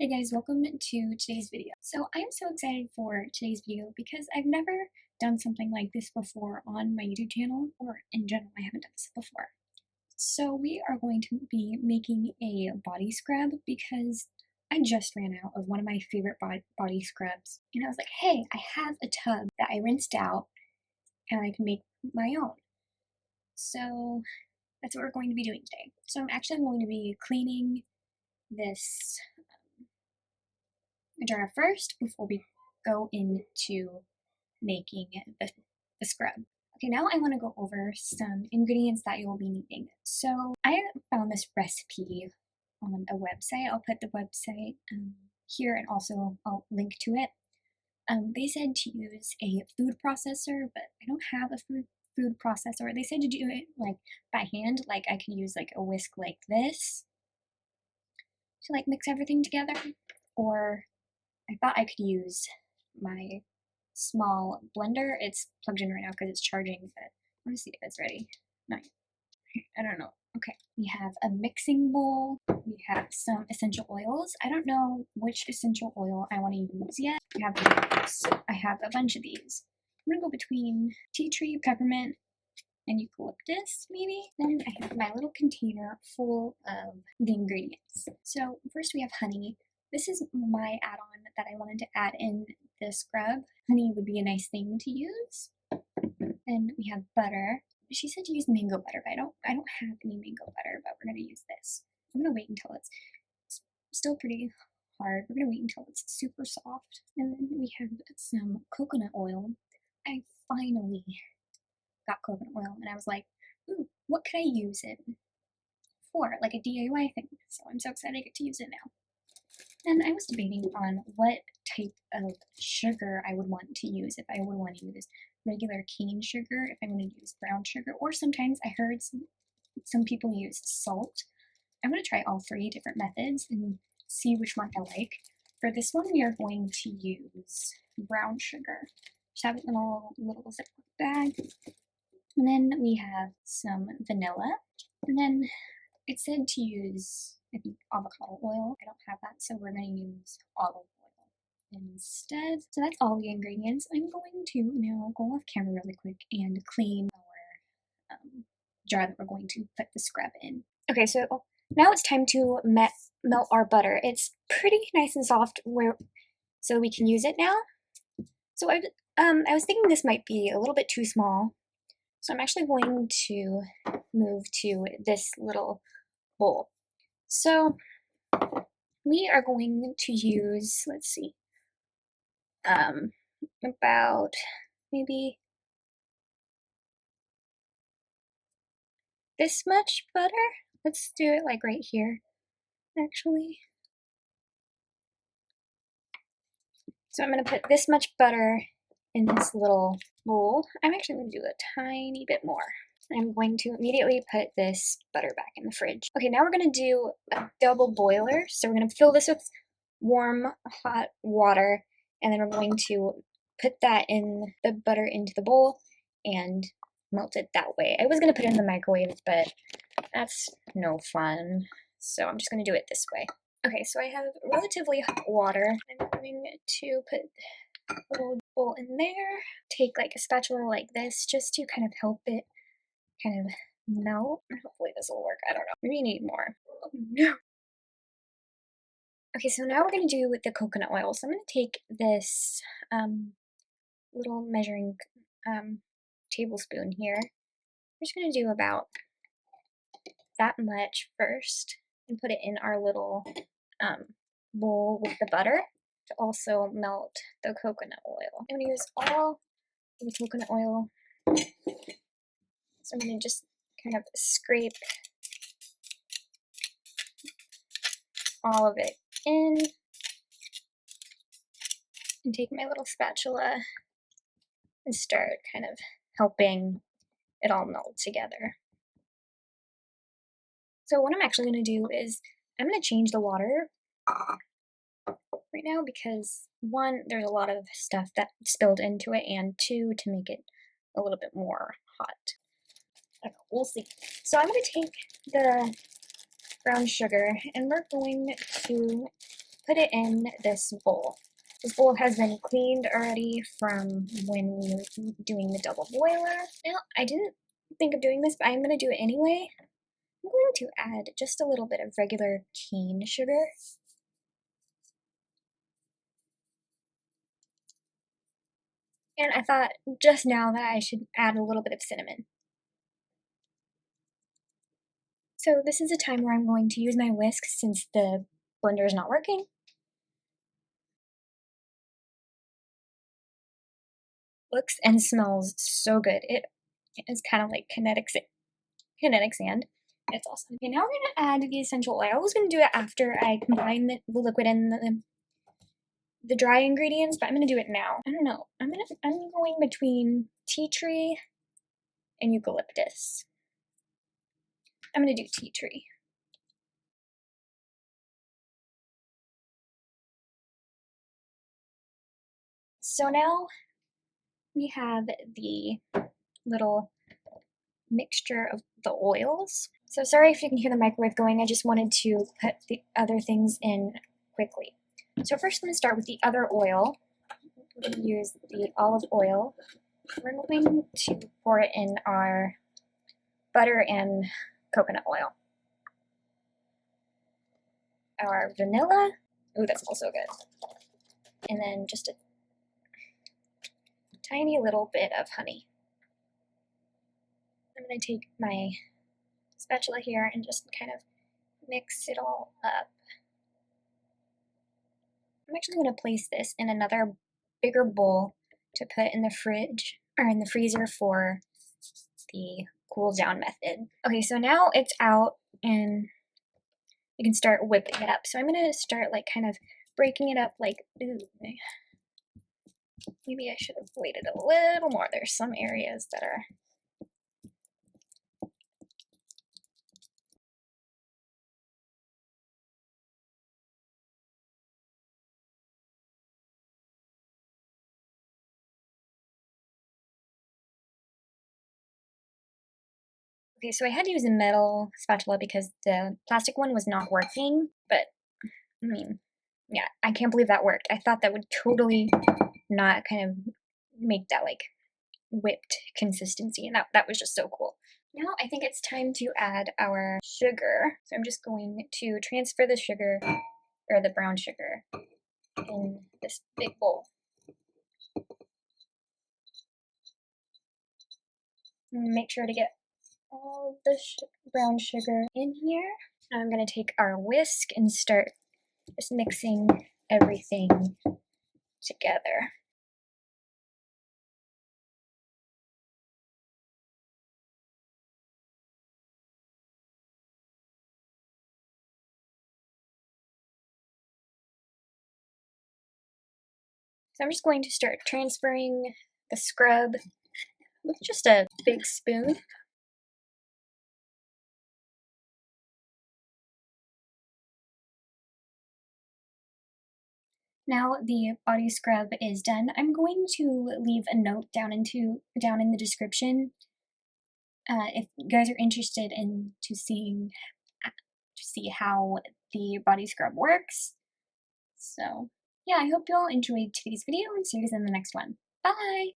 Hey guys, welcome to today's video. So I'm so excited for today's video because I've never done something like this before on my YouTube channel, or in general, I haven't done this before. So we are going to be making a body scrub because I just ran out of one of my favorite body scrubs. And I was like, hey, I have a tub that I rinsed out and I can make my own. So that's what we're going to be doing today. So I'm actually going to be cleaning this jar first before we go into making the scrub. Okay, now I want to go over some ingredients that you'll be needing. So I found this recipe on a website. I'll put the website here, and also I'll link to it. They said to use a food processor, but I don't have a food processor. They said to do it like by hand, like I could use like a whisk like this to like mix everything together, or I thought I could use my small blender. It's plugged in right now because it's charging, but I want to see if it's ready. No, I don't know. Okay, we have a mixing bowl. We have some essential oils. I don't know which essential oil I want to use yet. I have a bunch of these. I'm gonna go between tea tree, peppermint, and eucalyptus, maybe. Then I have my little container full of the ingredients. So first we have honey. This is my add-on that I wanted to add in the scrub. Honey would be a nice thing to use. Then we have butter. She said to use mango butter, but I don't have any mango butter, but we're gonna use this. I'm gonna wait until it's still pretty hard. We're gonna wait until it's super soft. And then we have some coconut oil. I finally got coconut oil, and I was like, ooh, what could I use it for? Like a DIY thing. So I'm so excited I get to use it now. And I was debating on what type of sugar I would want to use, if I would want to use regular cane sugar, if I want to use brown sugar, or sometimes I heard some people use salt. I'm going to try all three different methods and see which one I like. For this one, we are going to use brown sugar. Just have it in a little Ziploc bag. And then we have some vanilla. And then it said to use, I think, avocado oil. I don't have that, so we're going to use olive oil instead. So that's all the ingredients. I'm going to now go off camera really quick and clean our jar that we're going to put the scrub in. Okay, so now it's time to melt our butter. It's pretty nice and soft, so we can use it now. So I was thinking this might be a little bit too small, so I'm actually going to move to this little bowl. So we are going to use, let's see, about maybe this much butter. Let's do it like right here, actually. So I'm going to put this much butter in this little bowl. I'm actually going to do a tiny bit more. I'm going to immediately put this butter back in the fridge. Okay, now we're going to do a double boiler. So we're going to fill this with warm, hot water, and then we're going to put the butter into the bowl and melt it that way. I was going to put it in the microwave, but that's no fun. So I'm just going to do it this way. Okay, so I have relatively hot water. I'm going to put a little bowl in there. Take like a spatula like this just to kind of help it kind of melt. Hopefully this will work. I don't know. Maybe you need more. Oh no. Okay, so now we're going to do with the coconut oil. So I'm going to take this little measuring tablespoon here. We're just going to do about that much first and put it in our little bowl with the butter to also melt the coconut oil. I'm going to use all the coconut oil. So I'm going to just kind of scrape all of it in and take my little spatula and start kind of helping it all melt together. So what I'm actually going to do is I'm going to change the water right now because one, there's a lot of stuff that spilled into it, and two, to make it a little bit more hot. I don't know, we'll see. So I'm going to take the brown sugar and we're going to put it in this bowl. This bowl has been cleaned already from when we were doing the double boiler. Now, I didn't think of doing this, but I'm going to do it anyway. I'm going to add just a little bit of regular cane sugar. And I thought just now that I should add a little bit of cinnamon. So this is a time where I'm going to use my whisk since the blender is not working. Looks and smells so good. It is kind of like kinetic sand. It's awesome. Okay, now we're gonna add the essential oil. I was gonna do it after I combine the liquid and the dry ingredients, but I'm gonna do it now. I don't know. I'm going between tea tree and eucalyptus. I'm gonna do tea tree. So now we have the little mixture of the oils. So sorry if you can hear the microwave going, I just wanted to put the other things in quickly. So first I'm going to start with the other oil. We're going to use the olive oil. We're going to pour it in our butter and coconut oil. Our vanilla. Ooh, that smells so good. And then just a tiny little bit of honey. I'm going to take my spatula here and just kind of mix it all up. I'm actually going to place this in another bigger bowl to put in the fridge or in the freezer for the cool down method. Okay, so now it's out and you can start whipping it up. So I'm going to start like kind of breaking it up like, ooh, maybe I should have waited a little more. There's some areas that are okay, so I had to use a metal spatula because the plastic one was not working, but I mean, yeah, I can't believe that worked. I thought that would totally not kind of make that like whipped consistency, and that was just so cool. Now I think it's time to add our sugar. So I'm just going to transfer the sugar, or the brown sugar, in this big bowl. Make sure to get all the brown sugar in here. Now I'm going to take our whisk and start just mixing everything together. So I'm just going to start transferring the scrub with just a big spoon. Now the body scrub is done. I'm going to leave a note down in the description if you guys are interested in to see how the body scrub works. So yeah, I hope you all enjoyed today's video and see you guys in the next one. Bye!